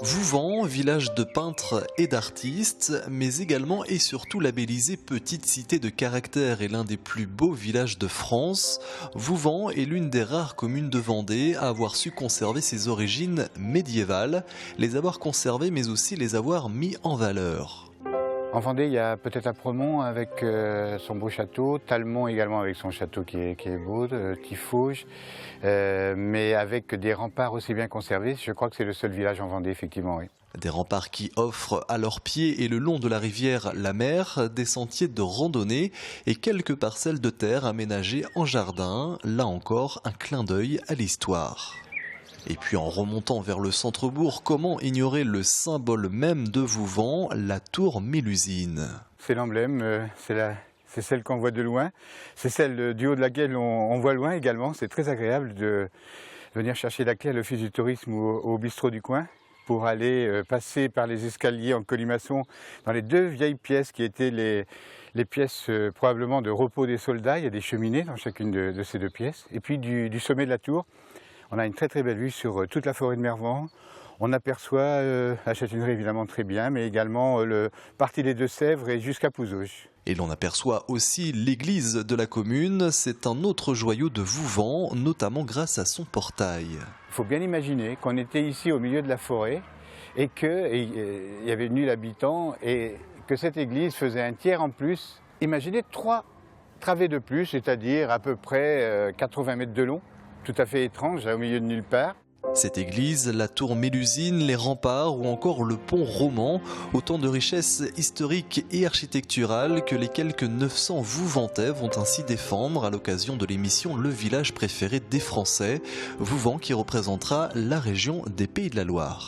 Vouvant, village de peintres et d'artistes, mais également et surtout labellisé petite cité de caractère et l'un des plus beaux villages de France, Vouvant est l'une des rares communes de Vendée à avoir su conserver ses origines médiévales, les avoir conservées mais aussi les avoir mis en valeur. En Vendée, il y a peut-être Apremont avec son beau château, Talmont également avec son château qui est beau, Tiffauges, mais avec des remparts aussi bien conservés. Je crois que c'est le seul village en Vendée, effectivement, oui. Des remparts qui offrent à leurs pieds et le long de la rivière la mer des sentiers de randonnée et quelques parcelles de terre aménagées en jardin, là encore un clin d'œil à l'histoire. Et puis en remontant vers le centre-bourg, comment ignorer le symbole même de Vouvant, la tour Mélusine? C'est l'emblème, c'est celle qu'on voit de loin, c'est celle du haut de laquelle on voit loin également. C'est très agréable de venir chercher la clé à l'office du tourisme ou au bistrot du coin pour aller passer par les escaliers en colimaçon dans les deux vieilles pièces qui étaient les pièces probablement de repos des soldats. Il y a des cheminées dans chacune de ces deux pièces. Et puis du sommet de la tour, on a une très très belle vue sur toute la forêt de Mervan. On aperçoit la Châtaigneraie évidemment très bien, mais également le parti des Deux-Sèvres et jusqu'à Pouzauges. Et l'on aperçoit aussi l'église de la commune, c'est un autre joyau de Vouvant, notamment grâce à son portail. Il faut bien imaginer qu'on était ici au milieu de la forêt et qu'il y avait nul habitant et que cette église faisait un tiers en plus. Imaginez 3 travées de plus, c'est-à-dire à peu près 80 mètres de long. Tout à fait étrange, au milieu de nulle part. Cette église, la tour Mélusine, les remparts ou encore le pont roman, autant de richesses historiques et architecturales que les quelques 900 Vouvantais vont ainsi défendre à l'occasion de l'émission Le village préféré des Français, Vouvant qui représentera la région des Pays de la Loire.